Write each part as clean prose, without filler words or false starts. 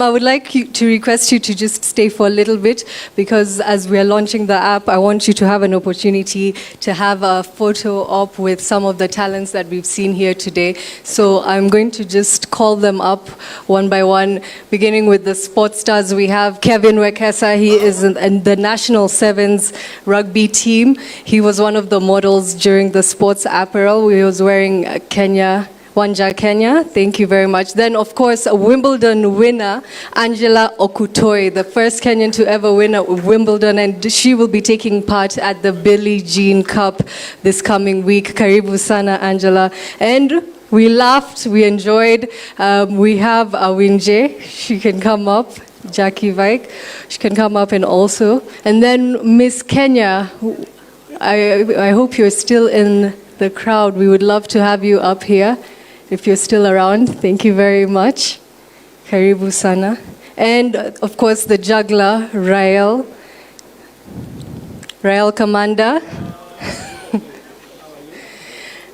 I would like to request you to just stay for a little bit, because as we are launching the app, I want you to have an opportunity to have a photo op with some of the talents that we've seen here today. So I'm going to just call them up one by one, beginning with the sports stars. We have Kevin Wekesa. He is in the National Sevens rugby team. He was one of the models during the sports apparel. He was wearing Wanja Kenya, thank you very much. Then, of course, a Wimbledon winner, Angela Okutoi, the first Kenyan to ever win a Wimbledon, and she will be taking part at the Billie Jean Cup this coming week. Karibu sana, Angela. And we laughed, we enjoyed. We have Awinje, she can come up. Jackie Vike, she can come up and also. And then Miss Kenya, I hope you're still in the crowd. We would love to have you up here. If you're still around, thank you very much. Karibu sana. And of course, the juggler, Rael Commander.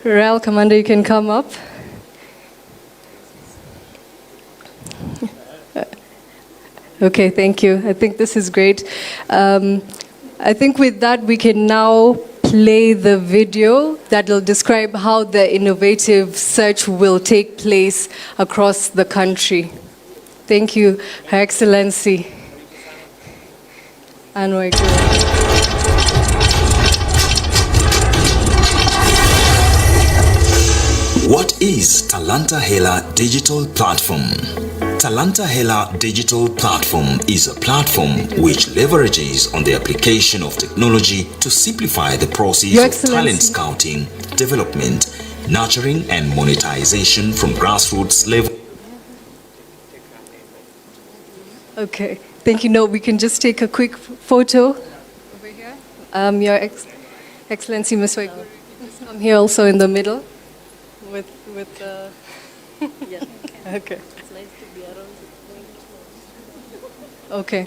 Rael Commander, you can come up. Okay, thank you. I think this is great. I think with that, we can now play the video that will describe how the innovative search will take place across the country. Thank you, Her Excellency. What is Talanta Hela digital platform? Talanta Hela digital platform is a platform which leverages on the application of technology to simplify the process of talent scouting, development, nurturing and monetization from grassroots level. Okay, thank you. No, we can just take a quick photo over here. Your Excellency, Ms. Wego, I'm here also in the middle with Yeah. okay. It's nice to be around. Okay.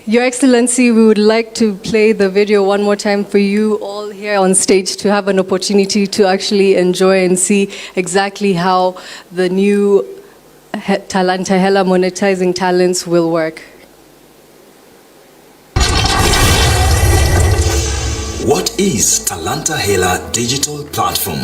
Your Excellency, we would like to play the video one more time for you all here on stage to have an opportunity to actually enjoy and see exactly how the new Talanta Hela monetizing talents will work. What is Talanta Hela digital platform?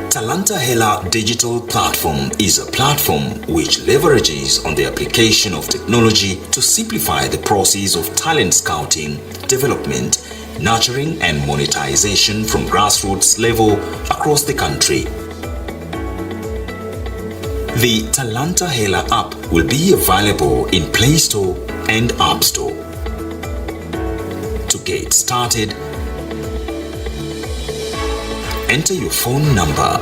Talanta Hela digital platform is a platform which leverages on the application of technology to simplify the process of talent scouting, development, nurturing and monetization from grassroots level across the country. The Talanta Hela app will be available in Play Store and App Store. To get started, enter your phone number.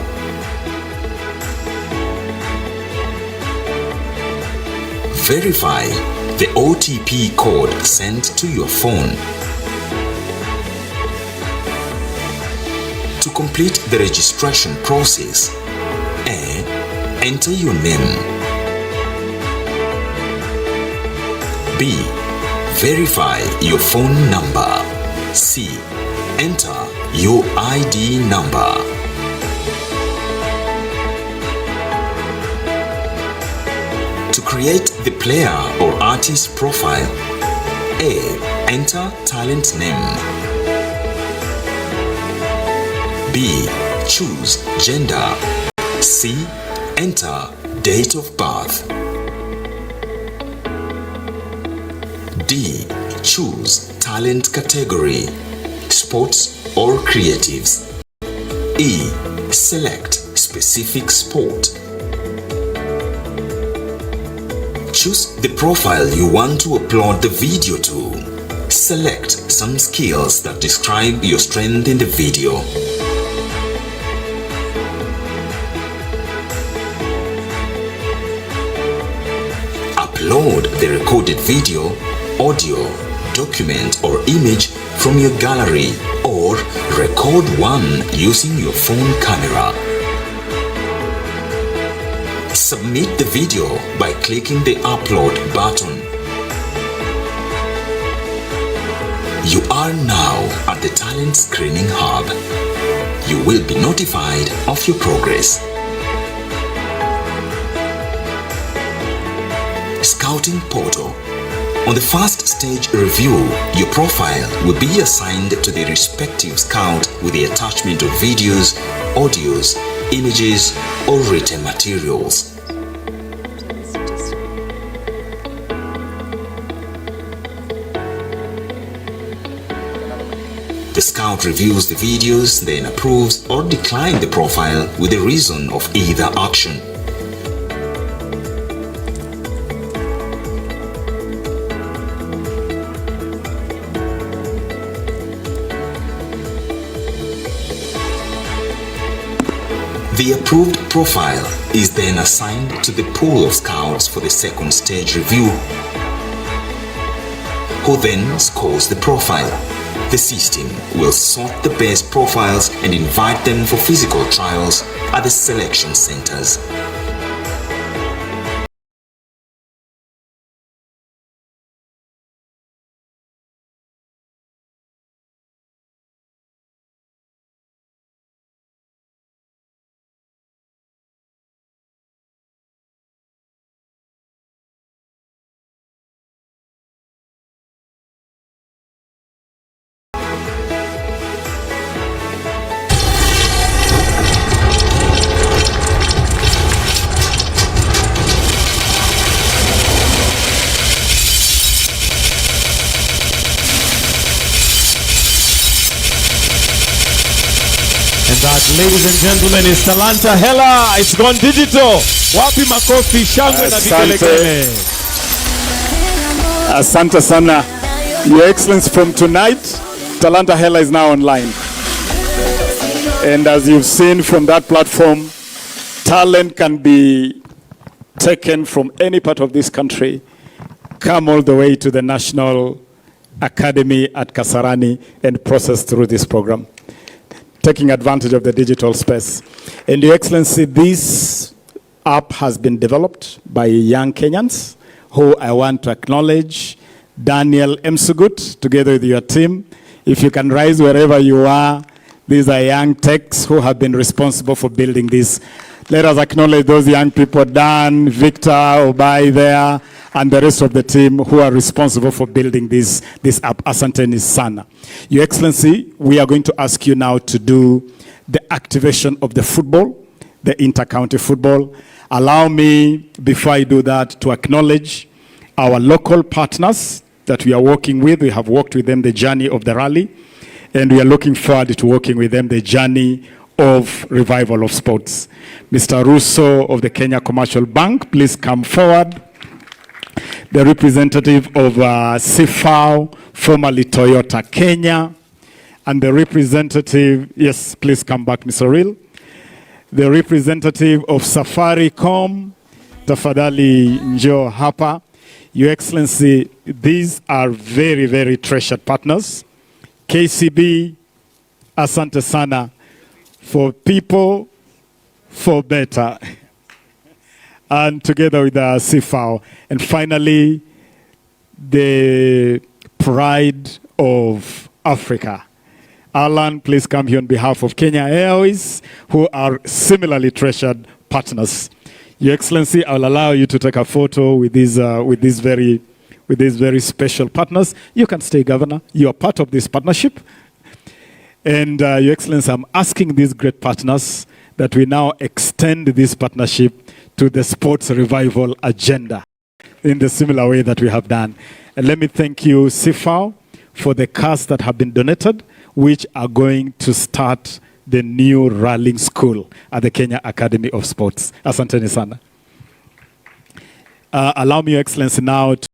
Verify the OTP code sent to your phone. To complete the registration process, A. Enter your name. B. Verify your phone number. C. Enter your ID number. To create the player or artist profile, A. Enter talent name. B. Choose gender. C. Enter date of birth. D. Choose talent category, sports or creatives. E. Select specific sport. Choose the profile you want to upload the video to. Select some skills that describe your strength in the video. Upload the recorded video, audio, document or image from your gallery, or record one using your phone camera. Submit the video by clicking the upload button. You are now at the Talent Screening Hub. You will be notified of your progress. scouting portal. On the first stage review, your profile will be assigned to the respective scout with the attachment of videos, audios, images, or written materials. The scout reviews the videos, then approves or declines the profile with the reason of either action. The approved profile is then assigned to the pool of scouts for the second stage review, who then scores the profile. The system will sort the best profiles and invite them for physical trials at the selection centers. And that, ladies and gentlemen, is Talanta Hela. It's gone digital. Wapi makofi, shangwe na vigelegele. Asante sana. Your Excellency, from tonight, Talanta Hela is now online. And as you've seen from that platform, talent can be taken from any part of this country, come all the way to the National Academy at Kasarani and processed through this program, taking advantage of the digital space. And Your Excellency, this app has been developed by young Kenyans, who I want to acknowledge. Daniel Msugut, together with your team. If you can rise wherever you are, these are young techs who have been responsible for building this. Let us acknowledge those young people, Dan, Victor, Obai there, and the rest of the team who are responsible for building this app. Asanteni sana. Your Excellency, we are going to ask you now to do the activation of the football, the inter-county football. Allow me, before I do that, to acknowledge our local partners that we are working with. We have worked with them the journey of the rally, and we are looking forward to working with them the journey of revival of sports. Mr. Ruto of the Kenya Commercial Bank, please come forward. The representative of CFAO, formerly Toyota Kenya, and the representative, yes, please come back, Mr. Real. The representative of Safaricom, tafadhali njoo hapa. Your Excellency, these are very, very treasured partners. KCB, asante sana, for people, for better. And together with the CFAO. And finally, the pride of Africa. Alan, please come here on behalf of Kenya Airways, who are similarly treasured partners. Your Excellency, I'll allow you to take a photo with these very special partners. You can stay, Governor. You are part of this partnership. And Your Excellency, I'm asking these great partners that we now extend this partnership to the sports revival agenda in the similar way that we have done. And let me thank you, CFAO, for the cars that have been donated, which are going to start the new rallying school at the Kenya Academy of Sports. Asanteni sana. Allow me, Your Excellency, now to